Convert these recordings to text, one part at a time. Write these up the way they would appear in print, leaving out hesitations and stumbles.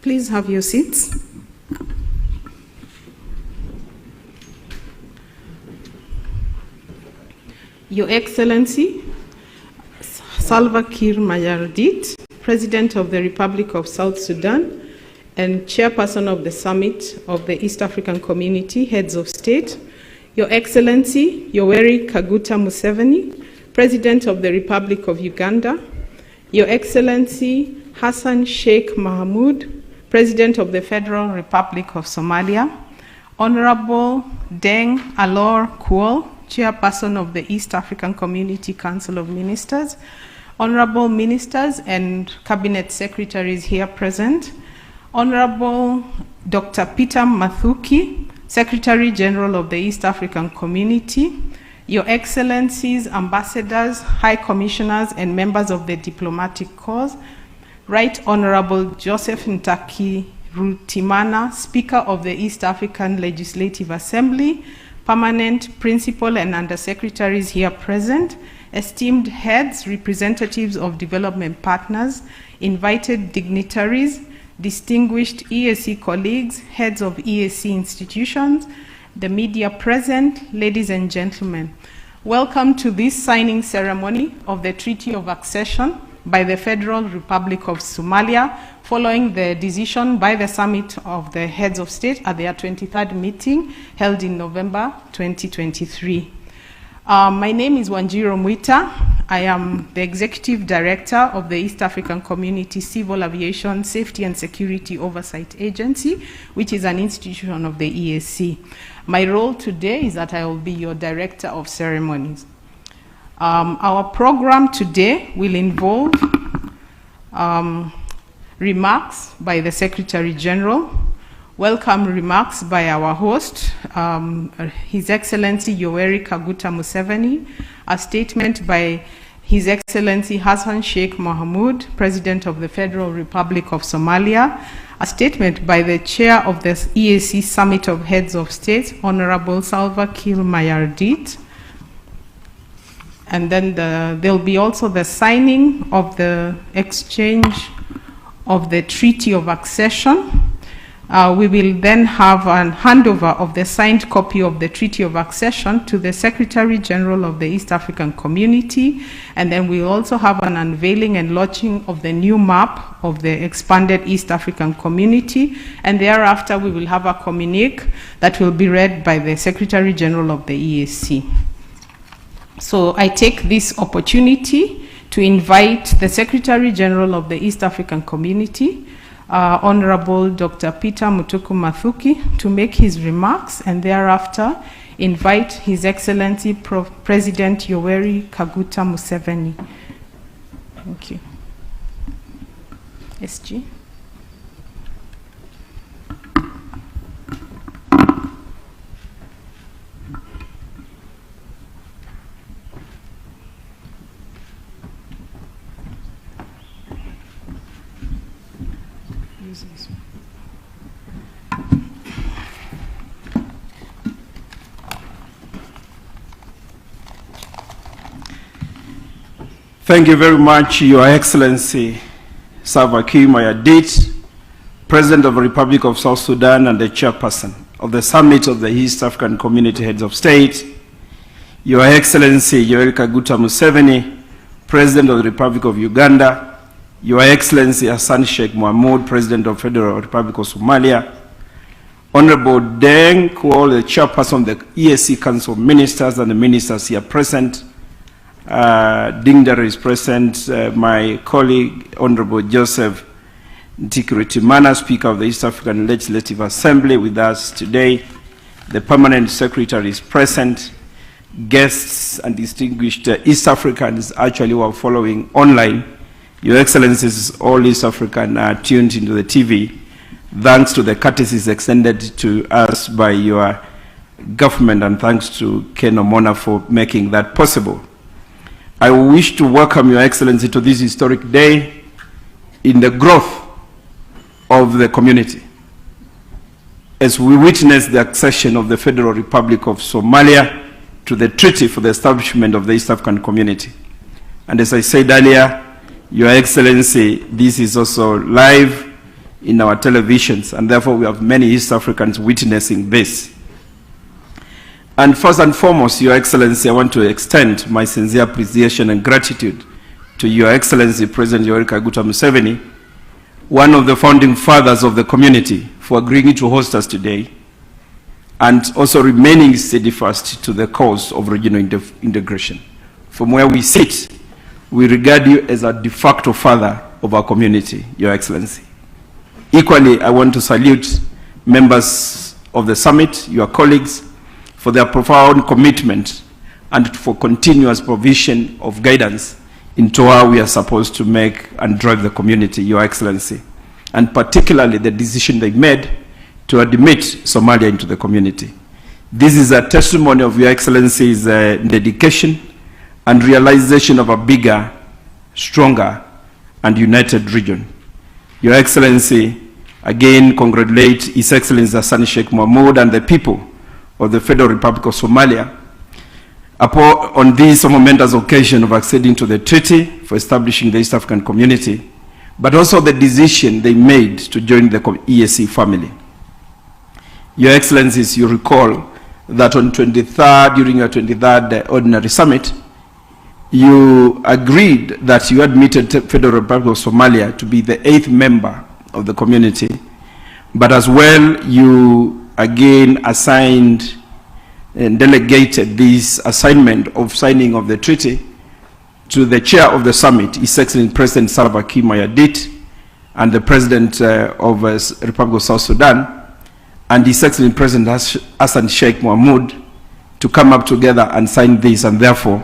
Please have your seats. Your Excellency, Salva Kiir Mayardit, President of the Republic of South Sudan and Chairperson of the Summit of the East African Community, Heads of State, Your Excellency Yoweri Kaguta Museveni, President of the Republic of Uganda, Your Excellency Hassan Sheikh Mohamud, President of the Federal Republic of Somalia, Honorable Deng Alor Kuol, Chairperson of the East African Community Council of Ministers, Honorable Ministers and Cabinet Secretaries here present, Honorable Dr. Peter Mathuki, Secretary General of the East African Community, Your Excellencies, Ambassadors, High Commissioners, and members of the Diplomatic Corps, Right Honorable Joseph Ntaki Rutimana, Speaker of the East African Legislative Assembly, Permanent Principal and Undersecretaries here present, esteemed heads, representatives of development partners, invited dignitaries, distinguished EAC colleagues, heads of EAC institutions, the media present, ladies and gentlemen. Welcome to this signing ceremony of the Treaty of Accession by the Federal Republic of Somalia, following the decision by the Summit of the Heads of State at their 23rd meeting held in November 2023. My name is Wanjiro Mwita. I am the Executive Director of the East African Community Civil Aviation Safety and Security Oversight Agency, which is an institution of the EAC. My role today is that I will be your Director of Ceremonies. Our program today will involve remarks by the Secretary General, welcome remarks by our host, His Excellency Yoweri Kaguta Museveni, a statement by His Excellency Hassan Sheikh Mohamud, President of the Federal Republic of Somalia, a statement by the Chair of the EAC Summit of Heads of State, Honorable Salva Kiir Mayardit, and then there'll be also the signing of the exchange of the Treaty of Accession. We will then have a handover of the signed copy of the Treaty of Accession to the Secretary General of the East African Community, and then we'll also have an unveiling and launching of the new map of the expanded East African Community, and thereafter we will have a communique that will be read by the Secretary General of the EAC. So I take this opportunity to invite the Secretary General of the East African Community, Honorable Dr. Peter Mutuku Mathuki, to make his remarks, and thereafter invite His Excellency President Yoweri Kaguta Museveni. Thank you. SG. Thank you very much, Your Excellency Salva Kiir Mayardit, President of the Republic of South Sudan and the Chairperson of the Summit of the East African Community Heads of State, Your Excellency Yoweri Kaguta Museveni, President of the Republic of Uganda, Your Excellency Hassan Sheikh Mohamud, President of the Federal Republic of Somalia, Honorable Deng Kuol, the Chairperson of the EAC Council of Ministers and the Ministers here present, Dingdar is present, my colleague, Honorable Joseph Ntiki, Speaker of the East African Legislative Assembly with us today. The Permanent Secretary is present, guests and distinguished East Africans actually who are following online. Your Excellencies, all East African are tuned into the TV, thanks to the courtesies extended to us by your government, and thanks to Ken Omona for making that possible. I wish to welcome Your Excellency to this historic day in the growth of the community, as we witness the accession of the Federal Republic of Somalia to the Treaty for the Establishment of the East African Community. And as I said earlier, Your Excellency, this is also live in our televisions, and therefore we have many East Africans witnessing this. And first and foremost, Your Excellency, I want to extend my sincere appreciation and gratitude to Your Excellency President Yoweri Kaguta Museveni, one of the founding fathers of the community, for agreeing to host us today, and also remaining steadfast to the cause of regional integration. From where we sit, we regard you as a de facto father of our community, Your Excellency. Equally, I want to salute members of the summit, your colleagues, for their profound commitment and for continuous provision of guidance into how we are supposed to make and drive the community, Your Excellency, and particularly the decision they made to admit Somalia into the community. This is a testimony of Your Excellency's dedication and realization of a bigger, stronger, and united region. Your Excellency, again congratulate His Excellency Hassan Sheikh Mohamud and the people of the Federal Republic of Somalia on this momentous occasion of acceding to the treaty for establishing the East African community, but also the decision they made to join the EAC family. Your Excellencies, you recall that on 23rd, during your 23rd Ordinary Summit, you agreed that you admitted the Federal Republic of Somalia to be the 8th member of the community, but as well you again assigned and delegated this assignment of signing of the treaty to the chair of the summit, His Excellency President Salva Kiir Mayardit, and the President of the Republic of South Sudan, and His Excellency President Hassan Sheikh Mohamud, to come up together and sign this. And therefore,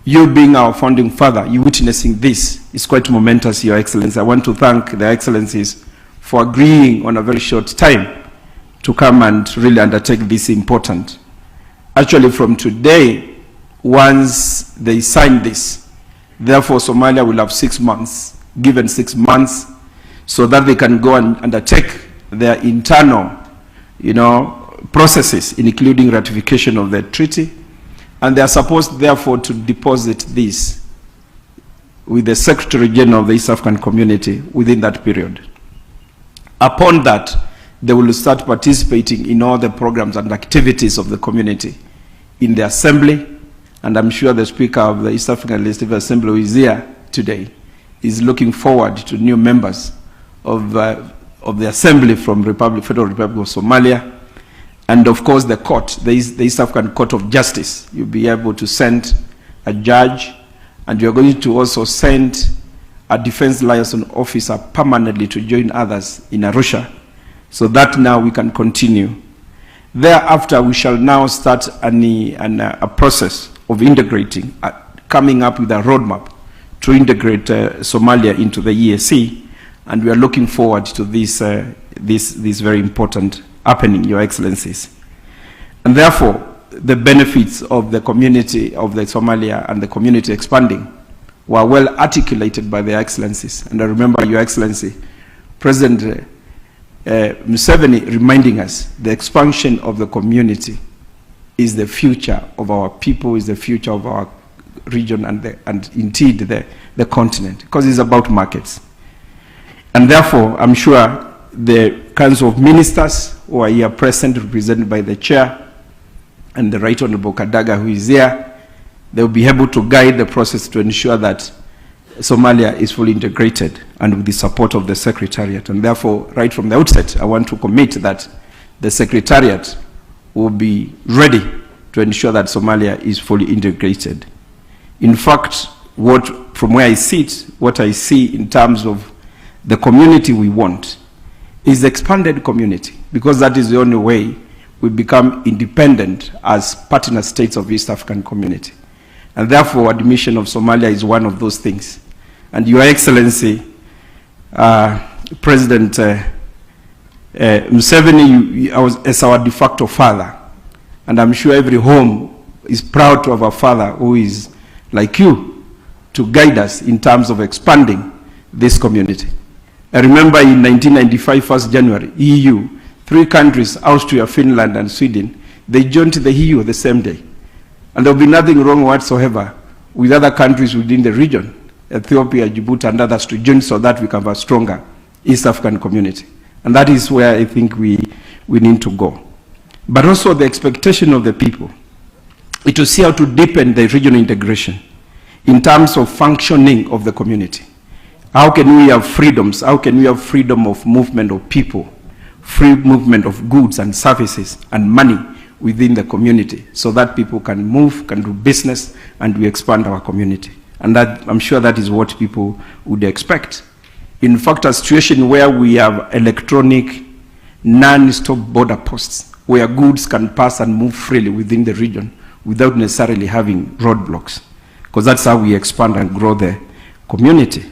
you being our founding father, you witnessing this is quite momentous, Your Excellency. I want to thank the Excellencies for agreeing on a very short time to come and really undertake this important. Actually, from today, once they sign this, therefore Somalia will have 6 months, given 6 months, so that they can go and undertake their internal processes, including ratification of the treaty, and they are supposed, therefore, to deposit this with the Secretary General of the East African Community within that period. Upon that, they will start participating in all the programs and activities of the community in the Assembly, and I'm sure the Speaker of the East African Legislative Assembly, who is here today, is looking forward to new members of the Assembly from Federal Republic of Somalia, and of course the court, the East African Court of Justice. You'll be able to send a judge, and you're going to also send a defense liaison officer permanently to join others in Arusha, so that now we can continue. Thereafter, we shall now start a process of integrating, coming up with a roadmap to integrate Somalia into the EAC, and we are looking forward to this very important happening, Your Excellencies. And therefore, the benefits of the community of the Somalia and the community expanding were well articulated by the Excellencies. And I remember, Your Excellency, President Museveni reminding us the expansion of the community is the future of our people, is the future of our region, and indeed the continent, because it's about markets. And therefore, I'm sure the Council of Ministers who are here present, represented by the Chair and the Right Honorable Kadaga, who is here, they will be able to guide the process to ensure that Somalia is fully integrated, and with the support of the Secretariat. And therefore, right from the outset, I want to commit that the Secretariat will be ready to ensure that Somalia is fully integrated. In fact, from where I sit, what I see in terms of the community we want is the expanded community, because that is the only way we become independent as partner states of East African community. And therefore, admission of Somalia is one of those things. And Your Excellency, President Museveni, as our de facto father, and I'm sure every home is proud to have a father who is like you, to guide us in terms of expanding this community. I remember in 1995, 1st January, EU, 3 countries, Austria, Finland, and Sweden, they joined the EU the same day. And there will be nothing wrong whatsoever with other countries within the region, Ethiopia, Djibouti, and others, to join so that we can have a stronger East African community. And that is where I think we need to go. But also the expectation of the people is to see how to deepen the regional integration in terms of functioning of the community. How can we have freedoms? How can we have freedom of movement of people, free movement of goods and services and money within the community so that people can move, can do business, and we expand our community. And that, I'm sure that is what people would expect. In fact, a situation where we have electronic non-stop border posts where goods can pass and move freely within the region without necessarily having roadblocks, because that's how we expand and grow the community.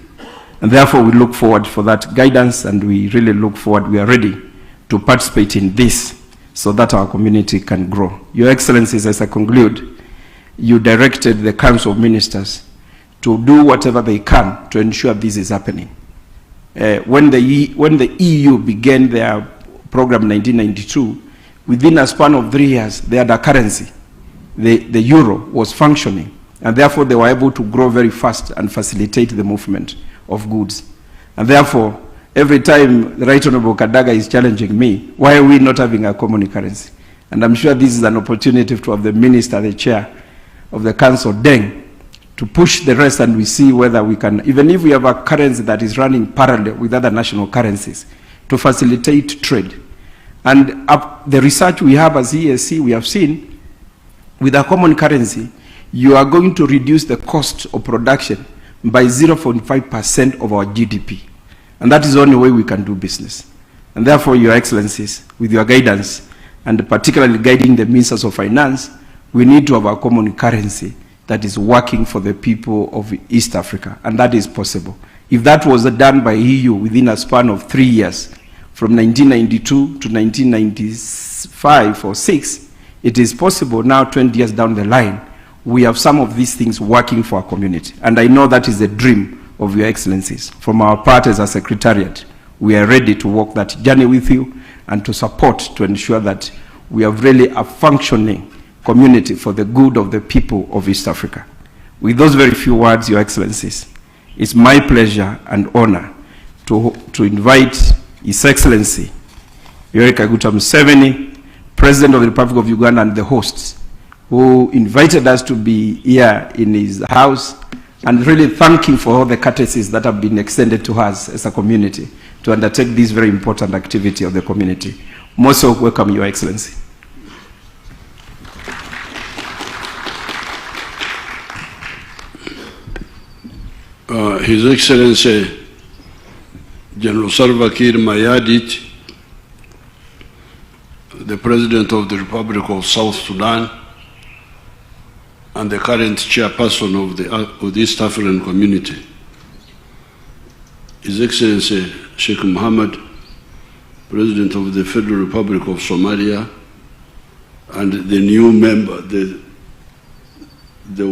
And therefore, we look forward for that guidance, and we really look forward, we are ready to participate in this so that our community can grow. Your Excellencies, as I conclude, you directed the Council of Ministers to do whatever they can to ensure this is happening. When the EU began their program in 1992, within a span of 3 years, they had a currency. The euro was functioning, and therefore they were able to grow very fast and facilitate the movement of goods. And therefore, every time the Right Honorable Kadaga is challenging me, why are we not having a common currency? And I'm sure this is an opportunity to have the Minister, the Chair of the Council, Deng, to push the rest, and we see whether we can, even if we have a currency that is running parallel with other national currencies, to facilitate trade. And the research we have as ESC, we have seen, with a common currency, you are going to reduce the cost of production by 0.5% of our GDP. And that is the only way we can do business. And therefore, Your Excellencies, with your guidance, and particularly guiding the Ministers of Finance, we need to have a common currency that is working for the people of East Africa. And that is possible. If that was done by EU within a span of 3 years, from 1992 to 1995 or 6, it is possible now, 20 years down the line, we have some of these things working for our community. And I know that is the dream of Your Excellencies. From our part as a Secretariat, we are ready to walk that journey with you and to support, to ensure that we have really a functioning community for the good of the people of East Africa. With those very few words, Your Excellencies, it's my pleasure and honor to invite His Excellency Yoweri Kaguta Museveni, President of the Republic of Uganda, and the hosts, who invited us to be here in his house, and really thanking for all the courtesies that have been extended to us as a community to undertake this very important activity of the community. Most welcome, Your Excellency. His Excellency General Salva Kiir Mayardit, the President of the Republic of South Sudan, and the current chairperson of the East African Community, His Excellency Sheikh Mohammed, President of the Federal Republic of Somalia, and the new member, the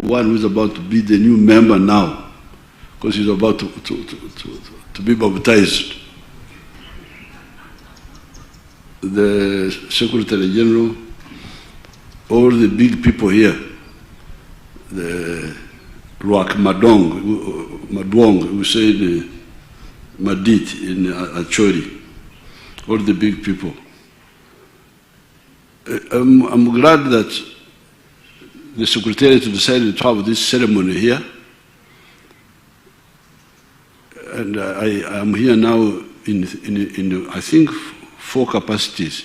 one who is about to be the new member now, because he's about to be baptized, the Secretary General, all the big people here, the Ruak Madwong, who said Madit in Achori, all the big people. I'm glad that the Secretariat decided to have this ceremony here. And I am here now in I think 4 capacities.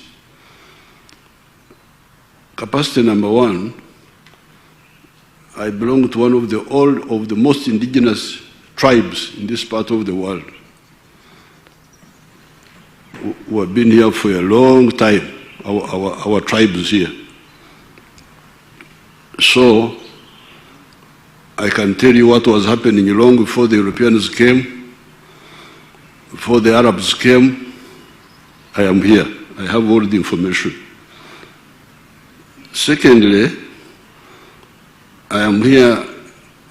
Capacity number 1, I belong to one of the most indigenous tribes in this part of the world, who have been here for a long time, our tribes here. So I can tell you what was happening long before the Europeans came, before the Arabs came. I am here. I have all the information. Secondly, I am here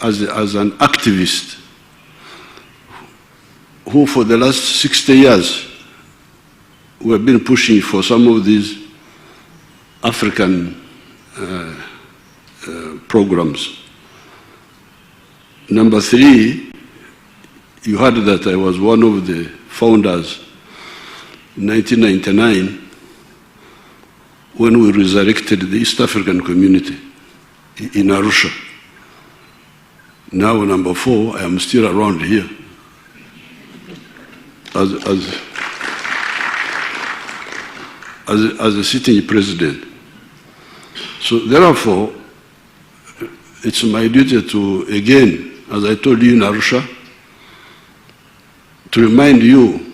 as an activist who for the last 60 years we have been pushing for some of these African programs. Number 3, you heard that I was one of the founders in 1999 when we resurrected the East African community in Arusha. Now, number 4, I am still around here as a sitting president. So therefore, it's my duty to, again, as I told you in Arusha, to remind you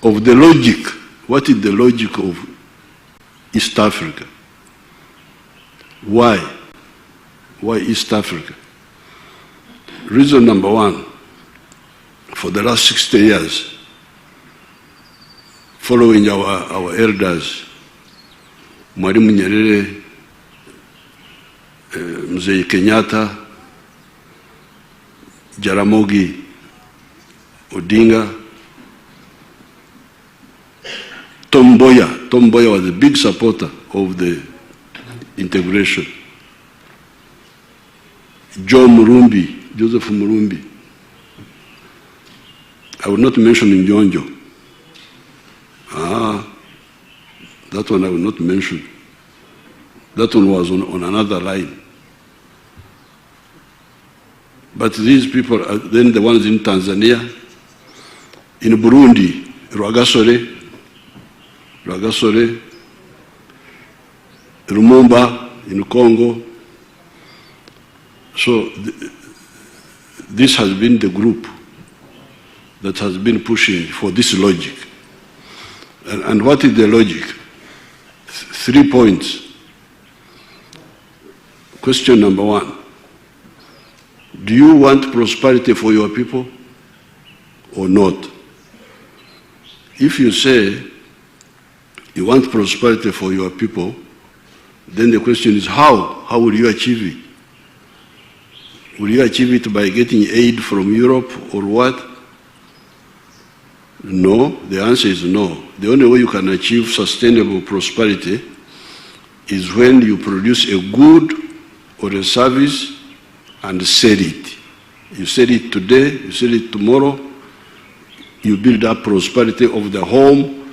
of the logic. What is the logic of East Africa? Why? Why East Africa? Reason number 1, for the last 60 years, following our elders, Mwalimu Nyerere, Mzee Kenyatta, Jaramogi Odinga, Tom Mboya was a big supporter of the integration. Joseph Murumbi. I will not mention Njonjo. That one I will not mention. That one was on another line. But these people are then the ones in Tanzania, in Burundi, Rwagasore, Lumumba in Congo. So this has been the group that has been pushing for this logic. And what is the logic? 3 points. Question number 1. Do you want prosperity for your people or not? If you say you want prosperity for your people, then the question is how? How will you achieve it? Will you achieve it by getting aid from Europe or what? No, the answer is no. The only way you can achieve sustainable prosperity is when you produce a good or a service and sell it. You sell it today, you sell it tomorrow, you build up prosperity of the home,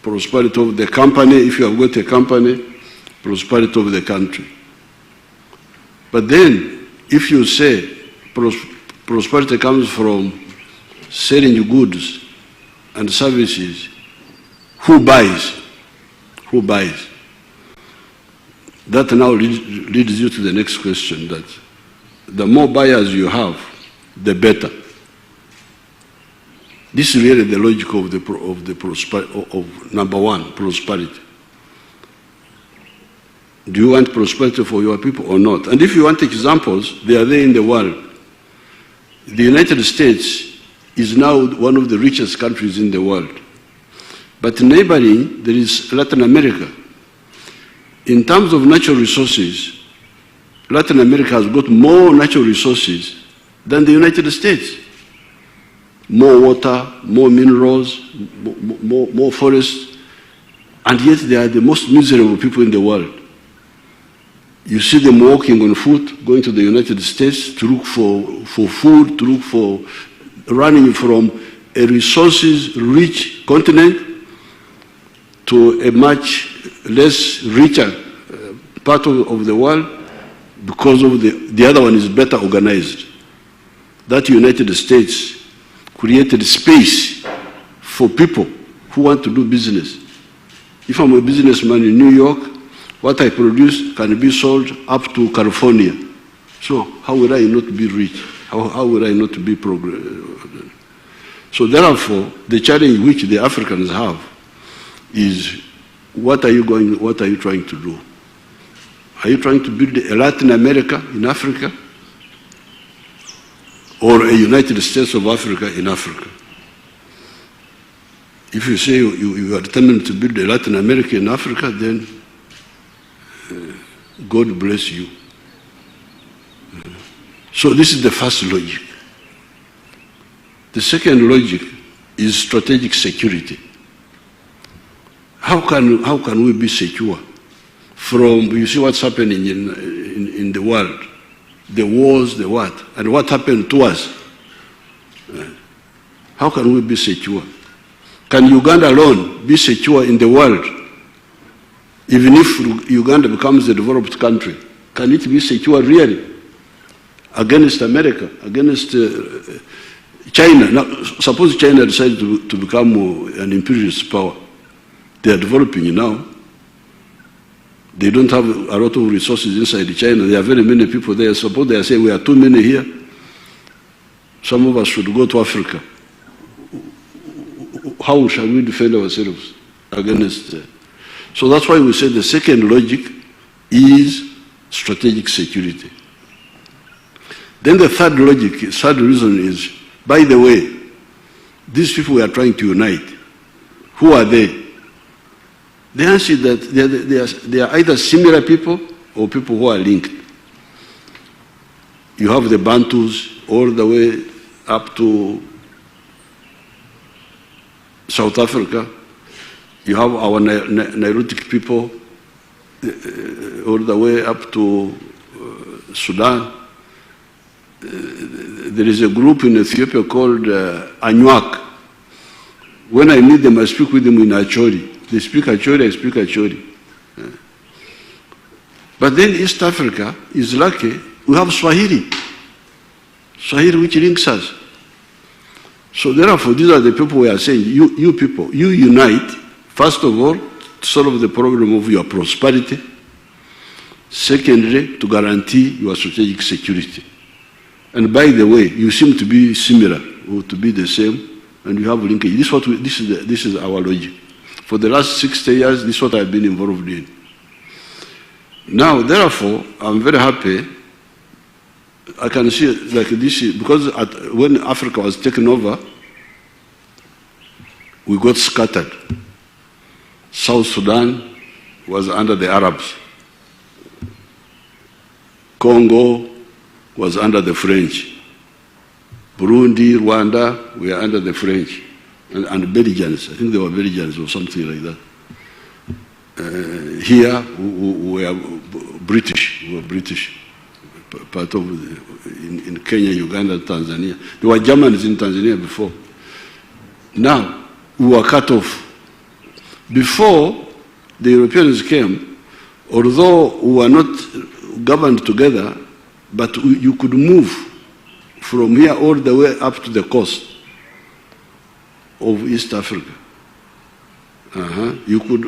prosperity of the company, if you have got a company, prosperity of the country. But then, if you say prosperity comes from selling goods and services, who buys? Who buys? That now leads you to the next question, that the more buyers you have, the better. This is really the logic of number 1, prosperity. Do you want prosperity for your people or not? And if you want examples, they are there in the world. The United States is now one of the richest countries in the world. But neighboring, there is Latin America. In terms of natural resources, Latin America has got more natural resources than the United States. More water, more minerals, more forests, and yet they are the most miserable people in the world. You see them walking on foot, going to the United States to look for food, to look for running from a resources-rich continent to a much less richer part of the world because of the other one is better organized. That United States created space for people who want to do business. If I'm a businessman in New York, what I produce can be sold up to California. So how will I not be rich? How will I not be progress? So therefore, the challenge which the Africans have is, what are you trying to do? Are you trying to build a Latin America in Africa? Or a United States of Africa in Africa? If you say you are determined to build a Latin America in Africa, then God bless you. So this is the first logic. The second logic is strategic security. How can we be secure from, you see what's happening in the world, the wars, the what, and what happened to us? how can we be secure? Can Uganda alone be secure in the world? Even if Uganda becomes a developed country, can it be secure really? Against America, against China. Now, suppose China decides to become an imperialist power. They are developing now. They don't have a lot of resources inside China. There are very many people there. Suppose they are saying we are too many here. Some of us should go to Africa. How shall we defend ourselves against? So that's why we say the second logic is strategic security. Then the third logic, third reason is, by the way, these people we are trying to unite, who are they? The answer is that they are either similar people or people who are linked. You have the Bantus all the way up to South Africa. You have our Nilotic people all the way up to Sudan. There is a group in Ethiopia called Anyuak. When I meet them, I speak with them in Acholi. They speak Acholi, I speak Acholi. But then East Africa is lucky. We have Swahili. Swahili which links us. So therefore, these are the people we are saying, you people, you unite, first of all, to solve the problem of your prosperity. Secondly, to guarantee your strategic security. And by the way, you seem to be similar, or to be the same, and you have linkage. This is our logic. For the last 60 years, this is what I've been involved in. Now, therefore, I'm very happy. I can see like this, because when Africa was taken over, we got scattered. South Sudan was under the Arabs. Congo was under the French. Burundi, Rwanda were under the French. And Belgians, I think they were Belgians or something like that. Here, we were British. We were British. Part of in Kenya, Uganda, Tanzania. There were Germans in Tanzania before. Now, we were cut off. Before the Europeans came, although we were not governed together, but you could move from here all the way up to the coast of East Africa. You could,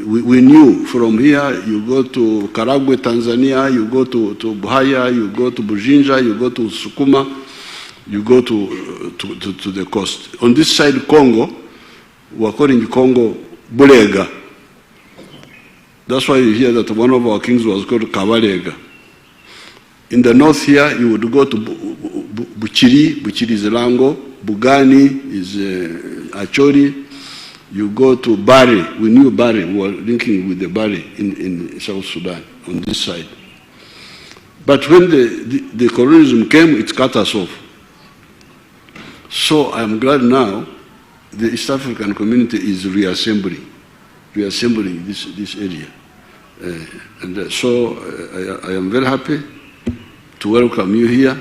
we knew from here, you go to Karagwe, Tanzania, you go to Buhaya, you go to Bujinja, you go to Sukuma, you go to the coast. On this side, Congo, we're calling Congo Bulega. That's why you hear that one of our kings was called Kabalega. In the north here, you would go to Buchiri. Buchiri is Lango. Bugani is Achori. You go to Bari. We knew Bari. We were linking with the Bari in South Sudan on this side. But when the colonialism came, it cut us off. So I'm glad now the East African community is reassembling this area. So I am very happy to welcome you here.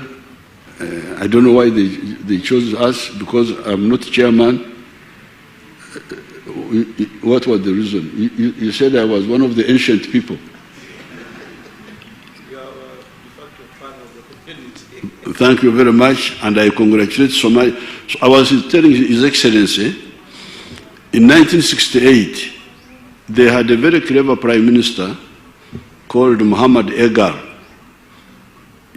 I don't know why they chose us, because I'm not chairman. What was the reason? You said I was one of the ancient people. You are de facto part of the community. Thank you very much, and I congratulate Somalia. So I was telling His Excellency, in 1968, they had a very clever prime minister called Muhammad Egar.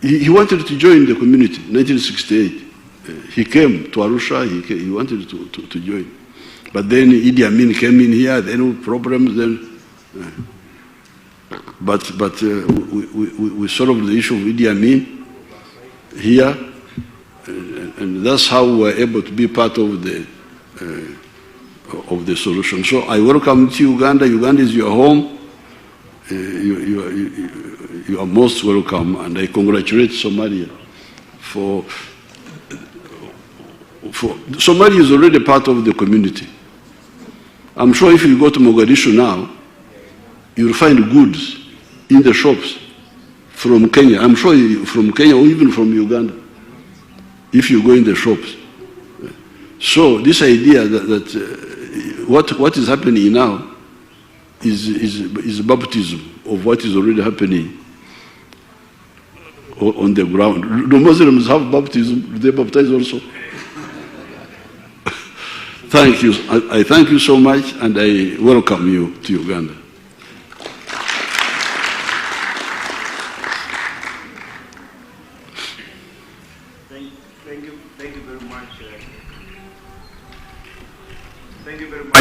He wanted to join the community in 1968. He came to Arusha, he wanted to join. But then Idi Amin came in here, then problems, then. But we solved the issue of Idi Amin here, and that's how we were able to be part of the solution. So I welcome you to Uganda. Uganda is your home. You are most welcome, and I congratulate Somalia for Somalia is already part of the community. I'm sure if you go to Mogadishu now, you'll find goods in the shops from Kenya. I'm sure from Kenya or even from Uganda, if you go in the shops. So this idea that what is happening now is baptism of what is already happening on the ground. The Muslims have baptism. Do they baptize also? Thank you. I thank you so much, and I welcome you to Uganda. Thank you very much.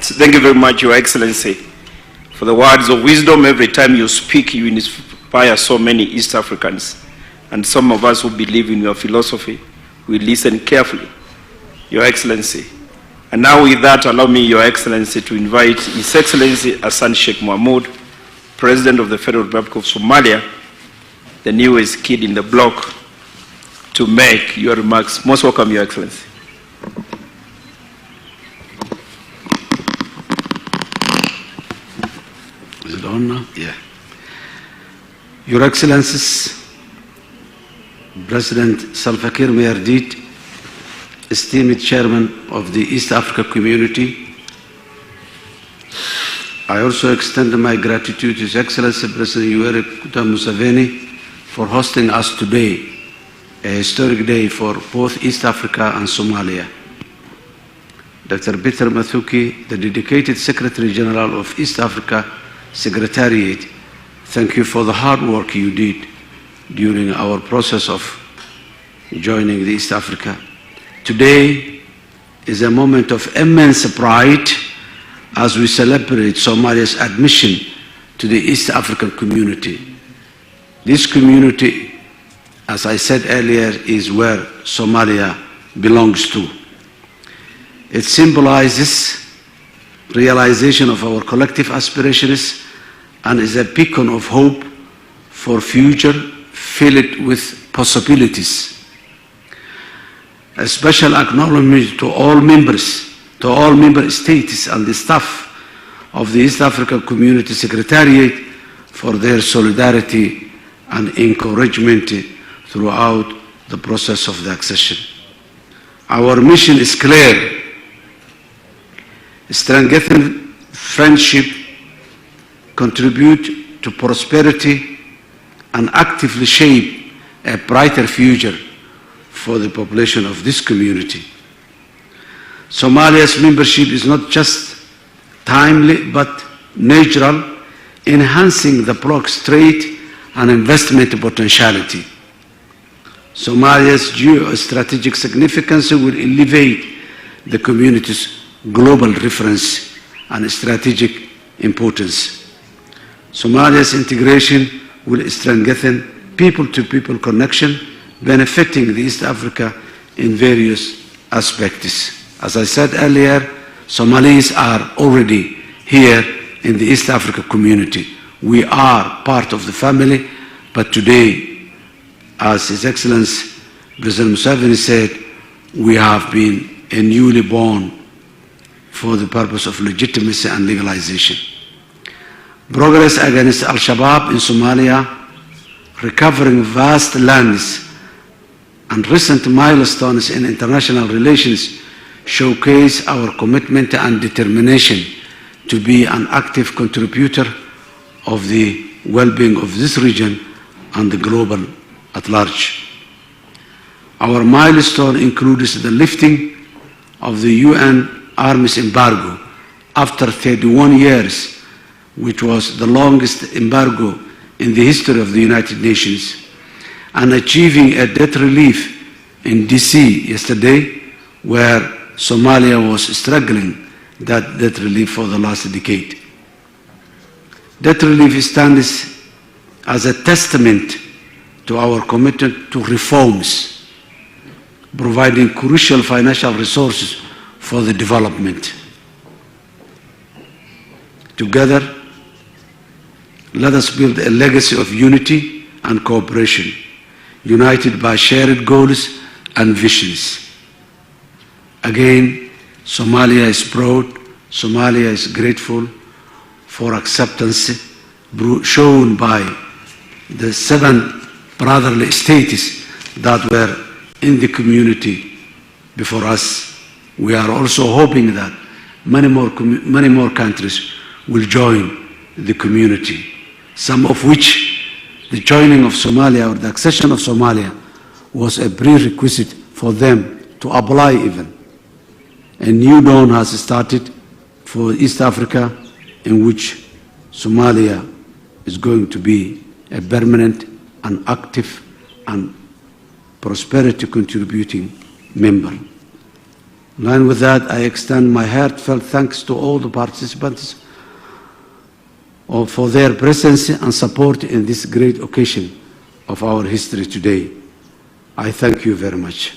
Thank you very much, Your Excellency, for the words of wisdom. Every time you speak, you inspire so many East Africans. And some of us who believe in your philosophy, we listen carefully, Your Excellency. And now with that, allow me, Your Excellency, to invite His Excellency Hassan Sheikh Mohamud, President of the Federal Republic of Somalia, the newest kid in the block, to make your remarks. Most welcome, Your Excellency. Is it on now? Yeah. Your Excellencies, President Salva Kiir Mayardit, esteemed Chairman of the East Africa Community, I also extend my gratitude to His Excellency President Yoweri Museveni for hosting us today, a historic day for both East Africa and Somalia. Dr. Peter Mathuki, the dedicated Secretary General of East Africa Secretariat, thank you for the hard work you did during our process of joining the East Africa. Today is a moment of immense pride as we celebrate Somalia's admission to the East African community. This community, as I said earlier, is where Somalia belongs to. It symbolizes realization of our collective aspirations and is a beacon of hope for future filled with possibilities. A special acknowledgement to all members, to all member states and the staff of the East African Community Secretariat for their solidarity and encouragement throughout the process of the accession. Our mission is clear: strengthen friendship, contribute to prosperity, and actively shape a brighter future for the population of this community. Somalia's membership is not just timely but natural, enhancing the bloc's trade and investment potentiality. Somalia's geostrategic significance will elevate the community's global reference and strategic importance. Somalia's integration will strengthen people-to-people connection, benefiting the East Africa in various aspects. As I said earlier, Somalis are already here in the East Africa community. We are part of the family, but today, as His Excellency President Museveni said, we have been a newly born for the purpose of legitimacy and legalization. Progress against Al-Shabaab in Somalia, recovering vast lands, and recent milestones in international relations showcase our commitment and determination to be an active contributor of the well-being of this region and the global at large. Our milestone includes the lifting of the UN arms embargo after 31 years, which was the longest embargo in the history of the United Nations, and achieving a debt relief in DC yesterday, where Somalia was struggling that debt relief for the last decade. Debt relief stands as a testament to our commitment to reforms, providing crucial financial resources for the development. Together, let us build a legacy of unity and cooperation, united by shared goals and visions. Again, Somalia is proud, Somalia is grateful for acceptance shown by the 7 brotherly states that were in the community before us. We are also hoping that many more countries will join the community, some of which the joining of Somalia or the accession of Somalia was a prerequisite for them to apply even. A new dawn has started for East Africa, in which Somalia is going to be a permanent and active and prosperity contributing member. In line with that, I extend my heartfelt thanks to all the participants for their presence and support in this great occasion of our history today. I thank you very much.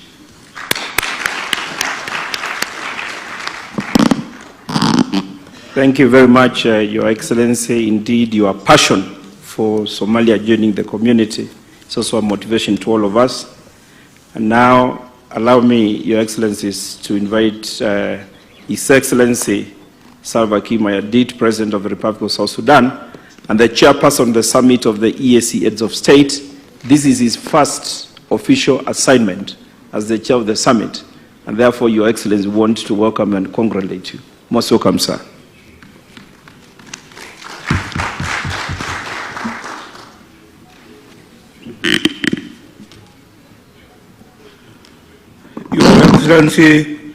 Thank you very much, Your Excellency. Indeed, your passion for Somalia joining the community is also a motivation to all of us. And now, allow me, Your Excellencies, to invite His Excellency Salva Kiir Mayardit, President of the Republic of South Sudan, and the chairperson of the summit of the EAC Heads of State. This is his first official assignment as the chair of the summit, and therefore, Your Excellency, we want to welcome and congratulate you. Most welcome, sir. Your Excellency,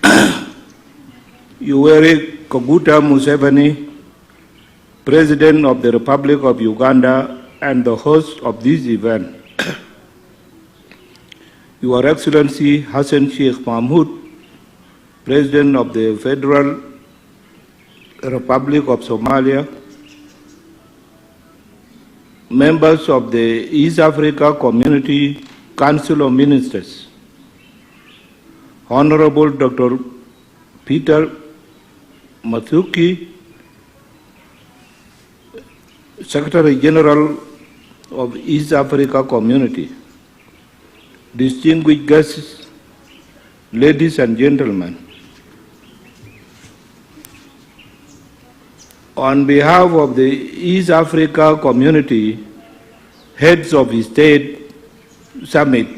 Yoweri Kaguta Museveni, President of the Republic of Uganda and the host of this event, Your Excellency Hassan Sheikh Mahmoud, President of the Federal Republic of Somalia, members of the East Africa Community Council of Ministers, Honorable Dr. Peter Mathuki, Secretary General of East Africa Community, distinguished guests, ladies and gentlemen. On behalf of the East Africa Community Heads of State Summit,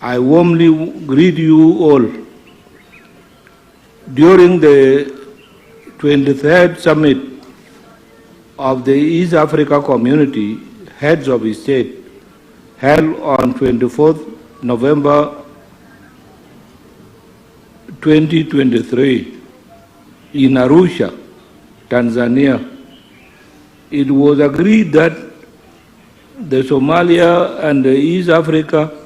I warmly greet you all. During the 23rd Summit of the East Africa Community Heads of State, held on 24th November 2023 in Arusha, Tanzania, it was agreed that the Somalia and the East Africa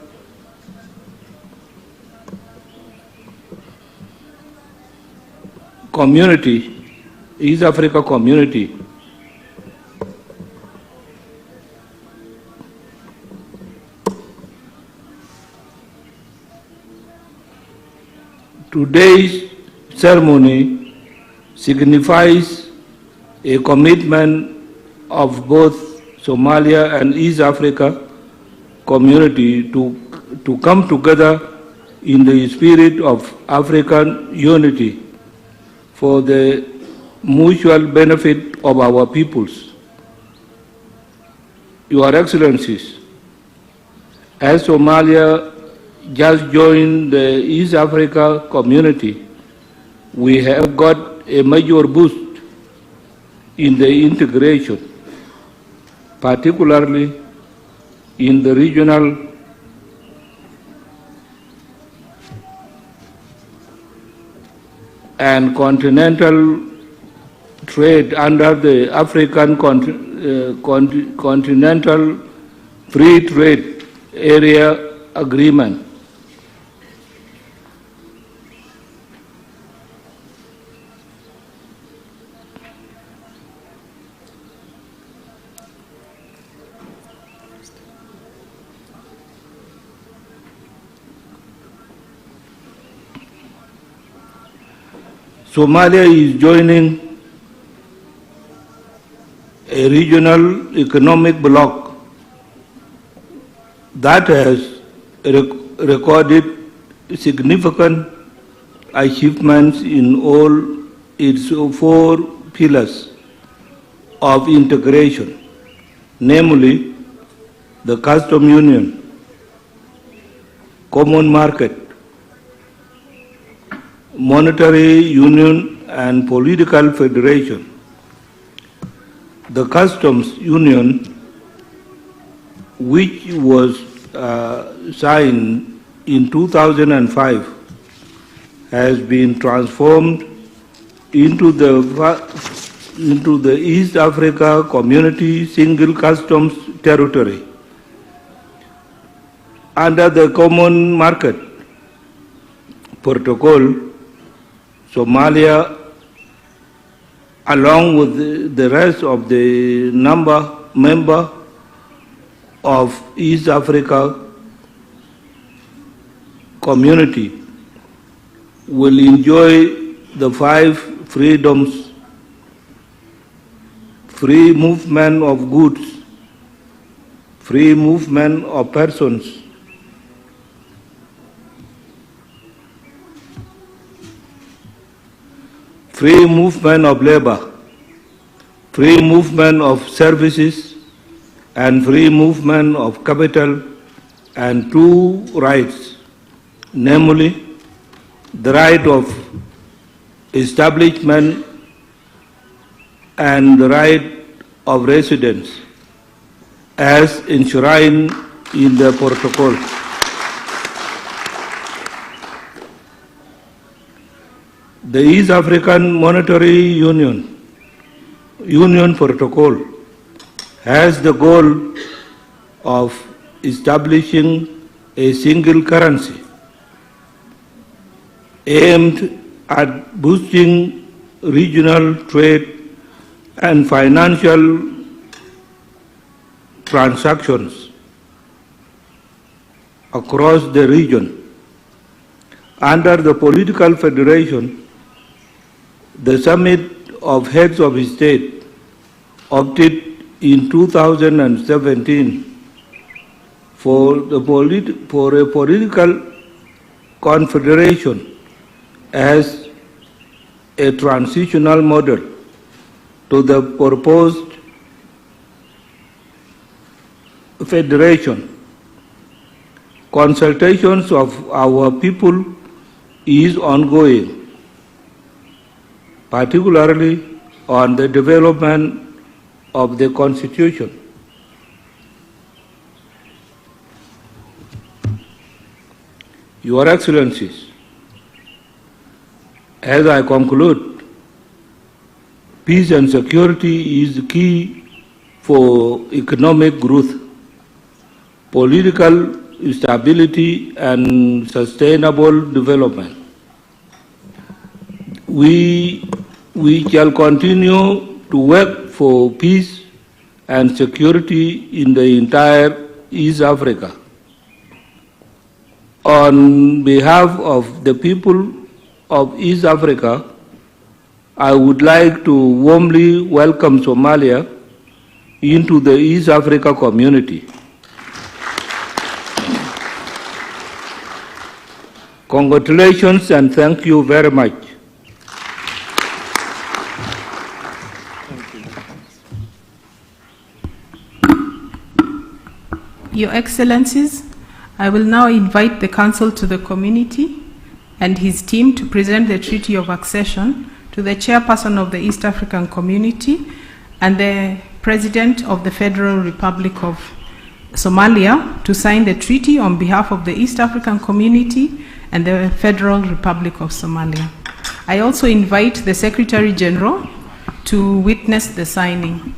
community, East Africa community, today's ceremony signifies a commitment of both Somalia and East Africa community to come together in the spirit of African unity for the mutual benefit of our peoples. Your Excellencies, as Somalia just joined the East Africa community, we have got a major boost in the integration, particularly in the regional and continental trade under the African Continental Free Trade Area Agreement. Somalia is joining a regional economic bloc that has recorded significant achievements in all its 4 pillars of integration, namely the custom union, common market, monetary union and political federation. The customs union, which was signed in 2005, has been transformed into the East Africa Community Single Customs Territory. Under the Common Market Protocol, Somalia, along with the rest of the member of East Africa Community, will enjoy the 5 freedoms: free movement of goods, free movement of persons, free movement of labor, free movement of services, and free movement of capital, and 2 rights, namely the right of establishment and the right of residence, as enshrined in the protocol. The East African Monetary Union Protocol has the goal of establishing a single currency aimed at boosting regional trade and financial transactions across the region. Under the political federation, the Summit of Heads of State opted in 2017 for a political confederation as a transitional model to the proposed federation. Consultations of our people is ongoing, particularly on the development of the Constitution. Your Excellencies, as I conclude, peace and security is key for economic growth, political stability, and sustainable development. We shall continue to work for peace and security in the entire East Africa. On behalf of the people of East Africa, I would like to warmly welcome Somalia into the East Africa community. Congratulations and thank you very much. Your Excellencies, I will now invite the Council to the Community and his team to present the Treaty of Accession to the Chairperson of the East African Community and the President of the Federal Republic of Somalia to sign the treaty on behalf of the East African Community and the Federal Republic of Somalia. I also invite the Secretary General to witness the signing.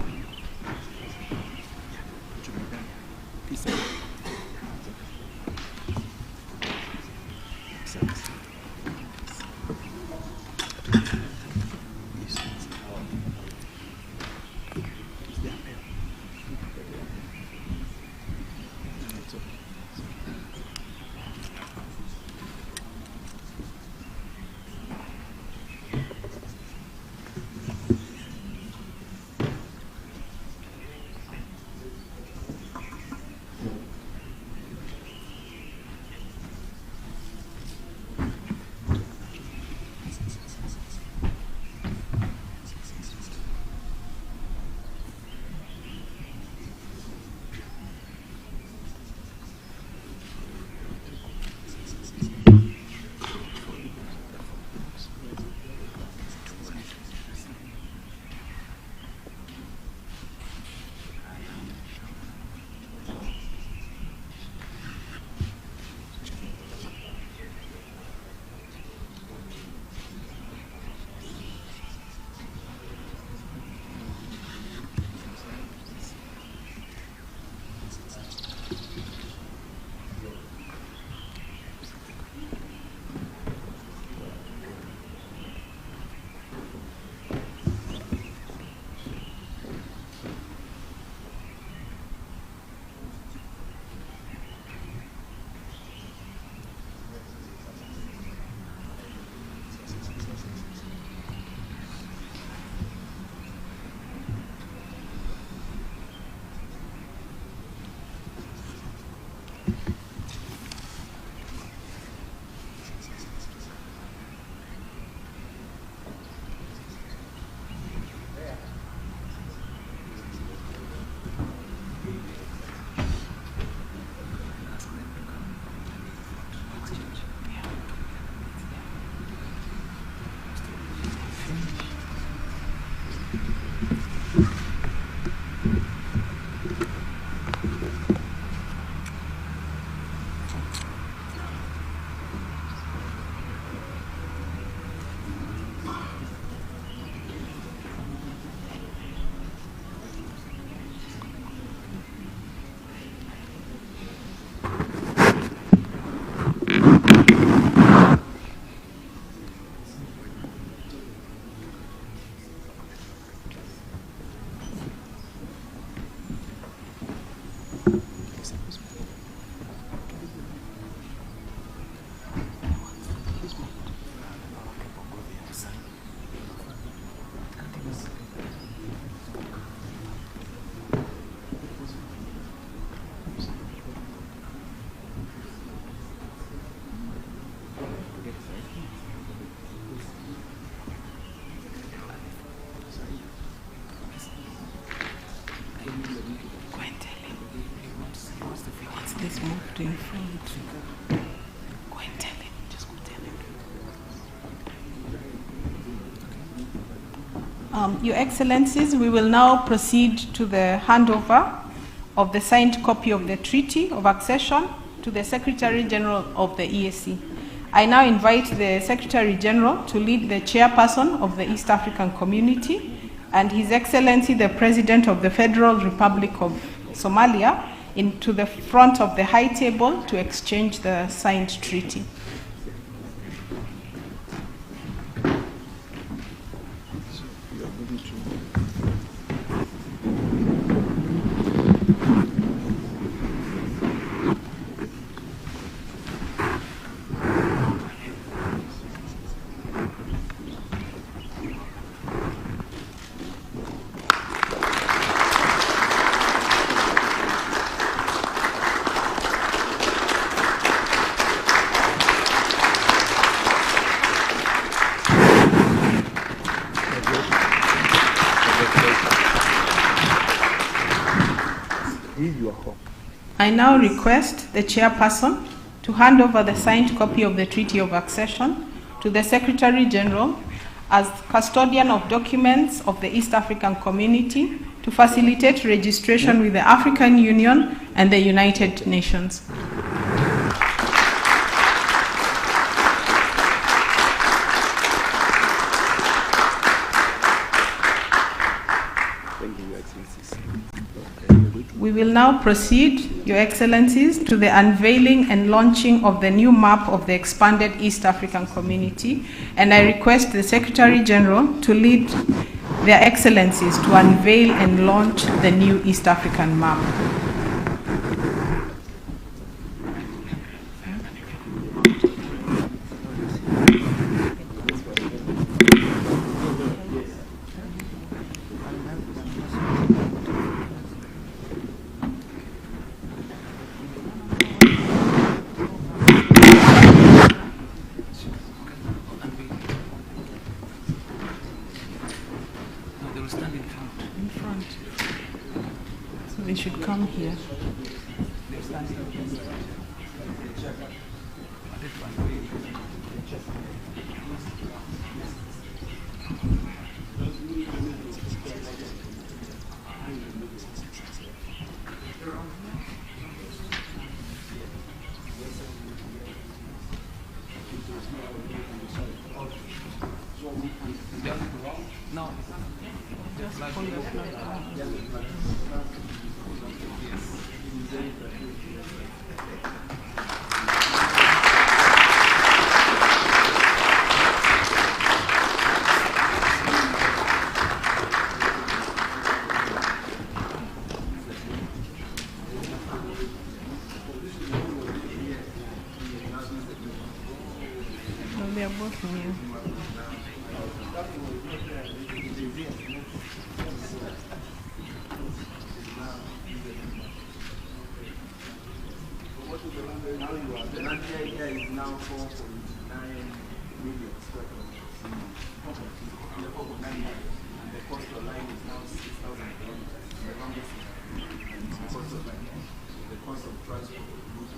to in front. Go and tell him. Just go tell him. Your Excellencies, we will now proceed to the handover of the signed copy of the Treaty of Accession to the Secretary General of the EAC. I now invite the Secretary General to lead the chairperson of the East African Community and His Excellency the President of the Federal Republic of Somalia into the front of the high table to exchange the signed treaty. I now request the chairperson to hand over the signed copy of the Treaty of Accession to the Secretary General as custodian of documents of the East African Community to facilitate registration with the African Union and the United Nations. We will now proceed, Your Excellencies, to the unveiling and launching of the new map of the expanded East African Community, and I request the Secretary General to lead their Excellencies to unveil and launch the new East African map. They should come here. No, just pull the flag. No, they are both new. The land area is now 4.9 million square kilometers. The 4.9 million, and the coastal line is now 6,000 kilometers. The longest coastal line. The cost of transport is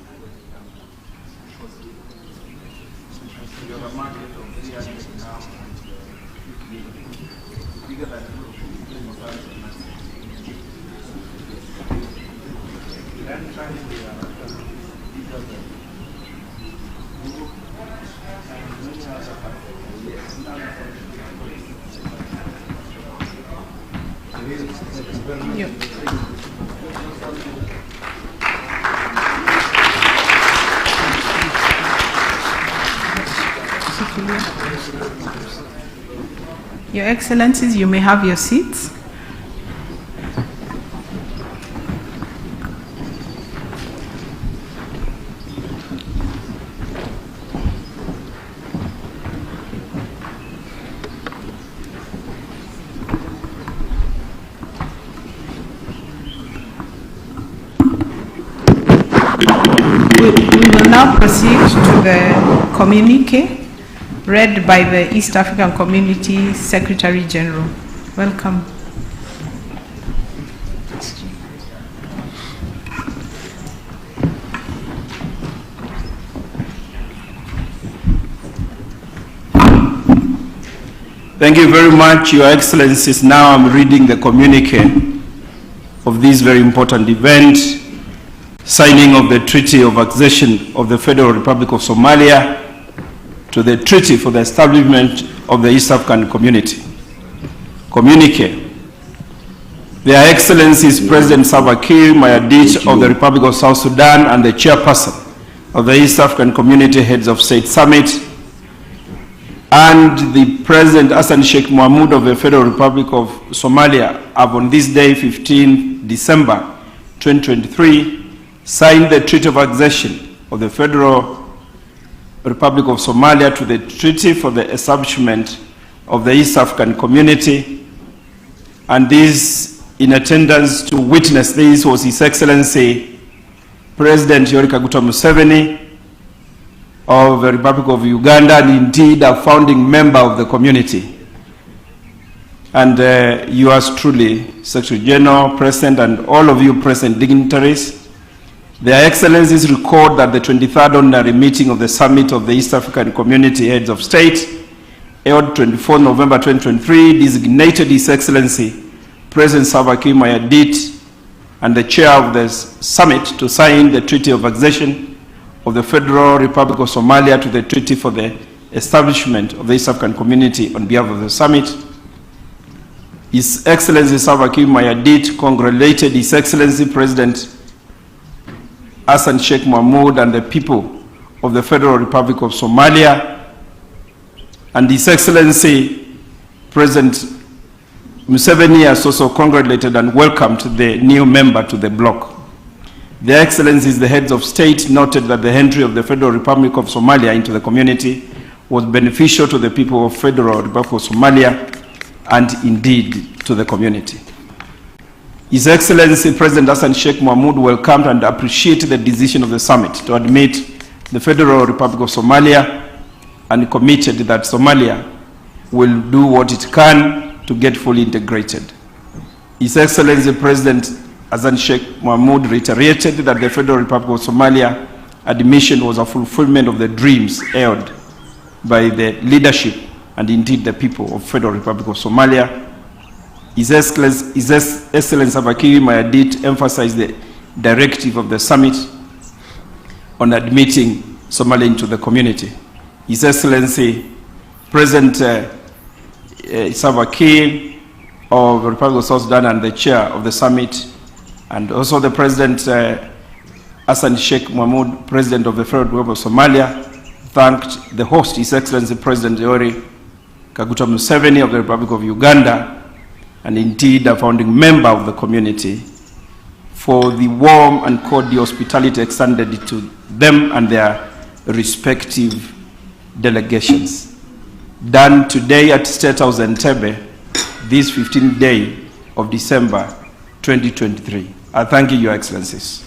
we have a market of 300 now and 50 million. Bigger than Europe, land transit we are bigger than Europe and many other Your Excellencies, you may have your seats. We will now proceed to the communique read by the East African Community Secretary General. Welcome. Thank you very much, Your Excellencies. Now I'm reading the communique of this very important event, signing of the Treaty of Accession of the Federal Republic of Somalia to the Treaty for the Establishment of the East African Community. Communique. Their Excellencies President Salva Kiir Mayardit of the Republic of South Sudan and the chairperson of the East African Community Heads of State Summit, and the President Hassan Sheikh Mohamud of the Federal Republic of Somalia have on this day, 15 December 2023, signed the Treaty of Accession of the Federal Republic of Somalia to the Treaty for the Establishment of the East African Community. And this, in attendance to witness this, was His Excellency President Yoweri Kaguta Museveni of the Republic of Uganda, and indeed a founding member of the community. And yours truly, Secretary General, President, and all of you present dignitaries. Their Excellencies record that the 23rd Ordinary Meeting of the Summit of the East African Community Heads of State, held 24 November 2023, designated His Excellency President Salva Kiir Mayardit and the Chair of the Summit to sign the Treaty of Accession of the Federal Republic of Somalia to the Treaty for the Establishment of the East African Community on behalf of the Summit. His Excellency Salva Kiir Mayardit congratulated His Excellency President Hassan Sheikh Mohamud and the people of the Federal Republic of Somalia, and His Excellency President Museveni has also congratulated and welcomed the new member to the bloc. Their Excellencies, the heads of state, noted that the entry of the Federal Republic of Somalia into the community was beneficial to the people of Federal Republic of Somalia and indeed to the community. His Excellency President Hassan Sheikh Mohamud welcomed and appreciated the decision of the summit to admit the Federal Republic of Somalia and committed that Somalia will do what it can to get fully integrated. His Excellency President Hassan Sheikh Mohamud reiterated that the Federal Republic of Somalia admission was a fulfillment of the dreams held by the leadership and indeed the people of Federal Republic of Somalia. His Excellency Salva Kiir Mayardit emphasized the directive of the summit on admitting Somalia into the community. His Excellency President Salva Kiir of the Republic of South Sudan and the chair of the summit, and also the President Hassan Sheikh Mohamud, President of the Federal Republic of Somalia, thanked the host, His Excellency President Yoweri Kaguta Museveni of the Republic of Uganda, and indeed a founding member of the community, for the warm and cordial hospitality extended to them and their respective delegations. Done today at State House Entebbe, this 15th day of December 2023. I thank you, Your Excellencies.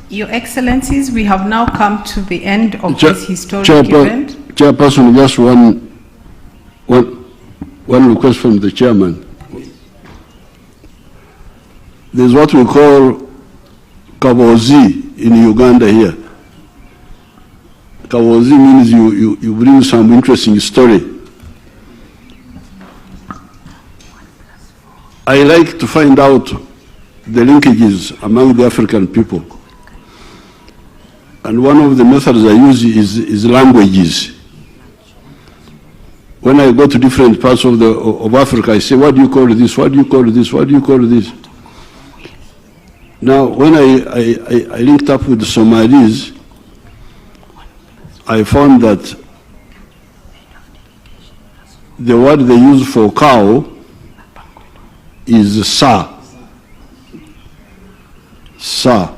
Your Excellencies, we have now come to the end of this historic event. Chairperson, just one request from the chairman. There's what we call Kabozi in Uganda here. Kabozi means you bring some interesting story. I like to find out the linkages among the African people. And one of the methods I use is languages. When I go to different parts of Africa, I say, what do you call this? What do you call this? What do you call this? Now, when I linked up with the Somalis, I found that the word they use for cow is sa. Sa.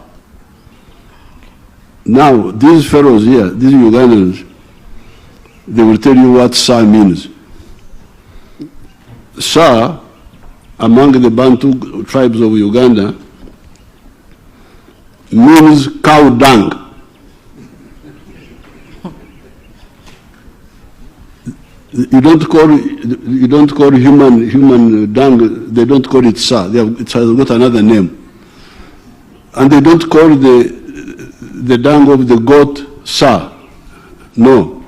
Now, these fellows here, these Ugandans, they will tell you what sa means. Sa, among the Bantu tribes of Uganda, means cow dung. You don't call human dung. They don't call it sa. It has got another name. And they don't call the dung of the goat sa. No.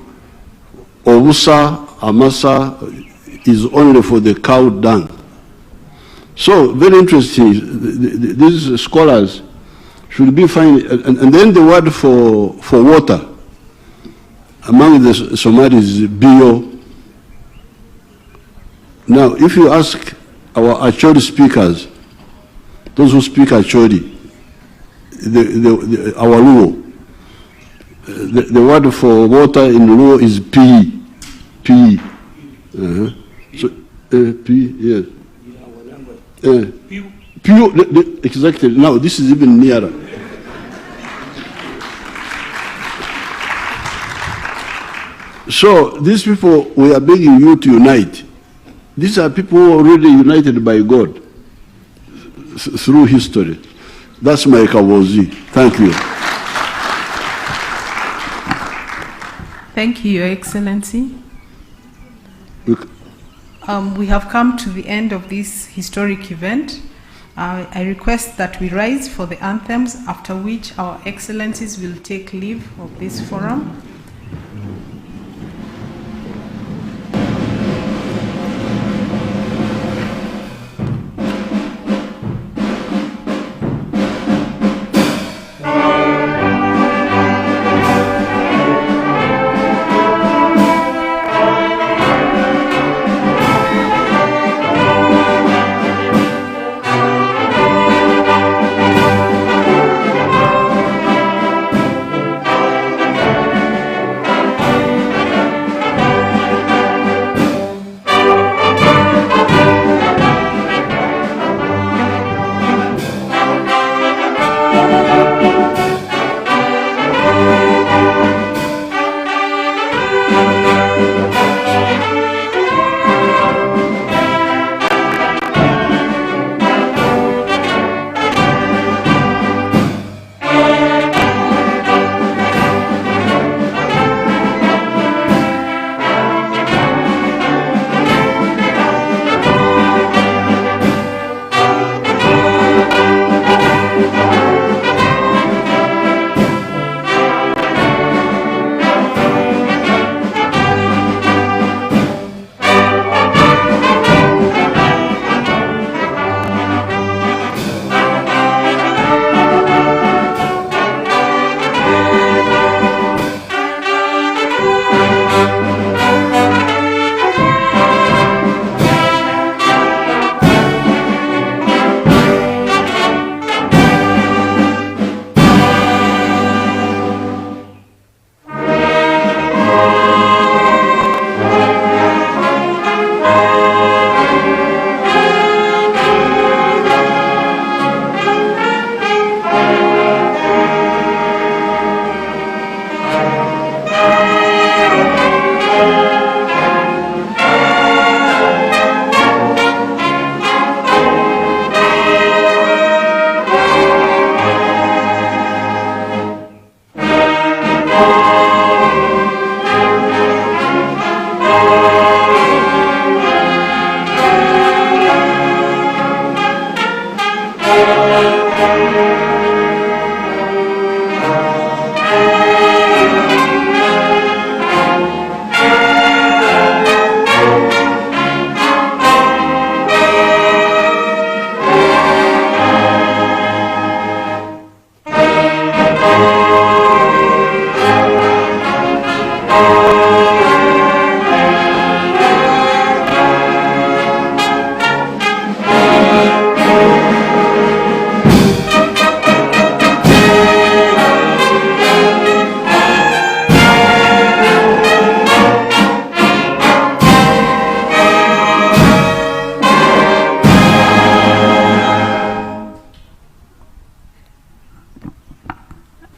Owusa, Amasa is only for the cow dung. So, very interesting. These scholars should be fine. And then the word for water among the Somalis is bio. Now, if you ask our Acholi speakers, those who speak Acholi, our Luo, the word for water in Luo is pi. Pi. So, pi, yes. Exactly. Now, this is even nearer. So, these people, we are begging you to unite. These are people who are already united by God through history. That's my kawozi. Thank you. Thank you, Your Excellency. We have come to the end of this historic event. I request that we rise for the anthems, after which our Excellencies will take leave of this forum.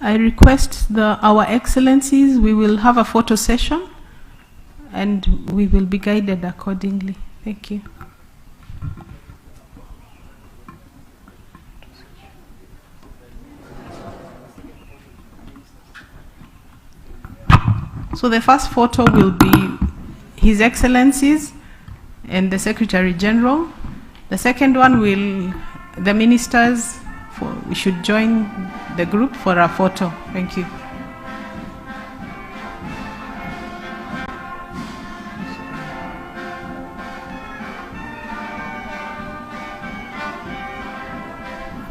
I request our Excellencies, we will have a photo session and we will be guided accordingly. Thank you. So the first photo will be His Excellencies and the Secretary General. The second one will the ministers we should join the group for a photo. Thank you.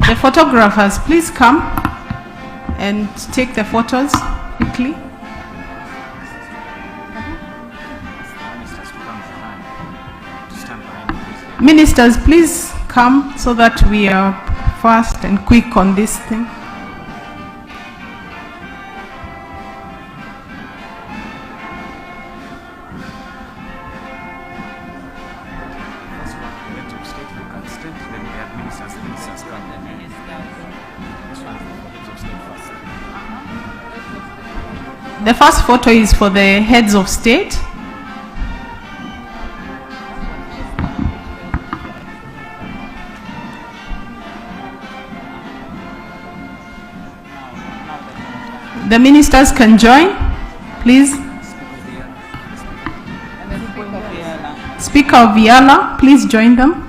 The photographers, please come and take the photos quickly. Ministers, please come so that we are fast and quick on this thing. The first photo is for the heads of state. The ministers can join, please. Speaker of Viala, please join them.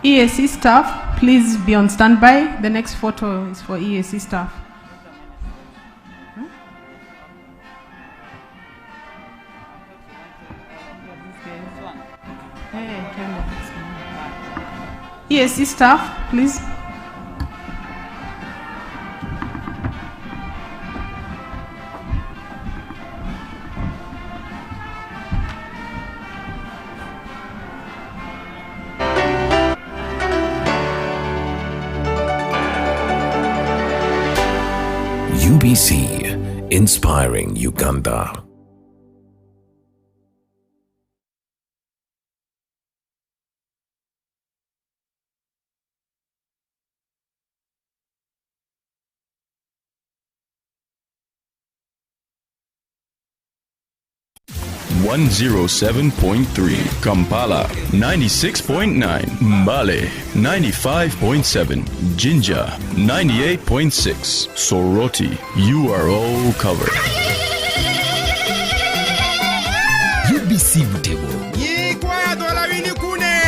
EAC staff, please be on standby. The next photo is for EAC staff. EAC staff, please. UBC, inspiring Uganda. .3 Kampala, 96.9 Mbale, 95.7 Jinja, 98.6 Soroti. You are all covered. UBC Butebo. Yikwaya dola winikune.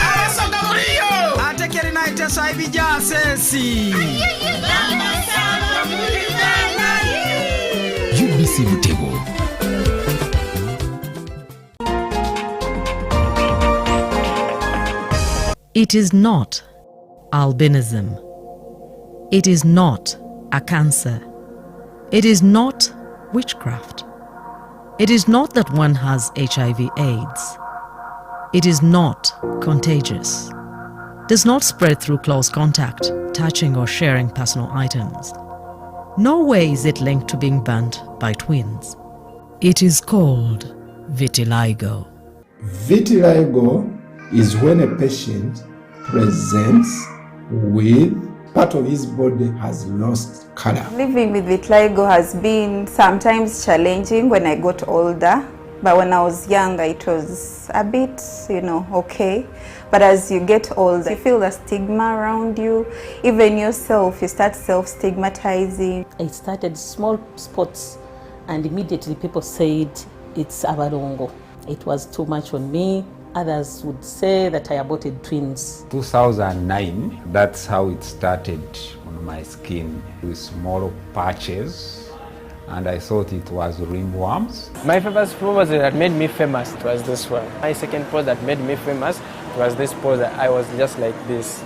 Awasoka muliyo. Atekeri na itesa ibija sensi. UBC Butebo. It is not albinism. It is not a cancer. It is not witchcraft. It is not that one has HIV/AIDS. It is not contagious. Does not spread through close contact, touching or sharing personal items. No way is it linked to being burnt by twins. It is called vitiligo. Vitiligo is when a patient presents with part of his body has lost color. Living with vitiligo has been sometimes challenging when I got older, but when I was younger it was a bit, okay. But as you get older, you feel the stigma around you. Even yourself, you start self-stigmatizing. I started small spots and immediately people said it's abarongo. It was too much on me. Others would say that I aborted twins. 2009, that's how it started on my skin with small patches, and I thought it was ringworms. My first pose that made me famous was this one. My second pose that made me famous was this pose that I was just like this.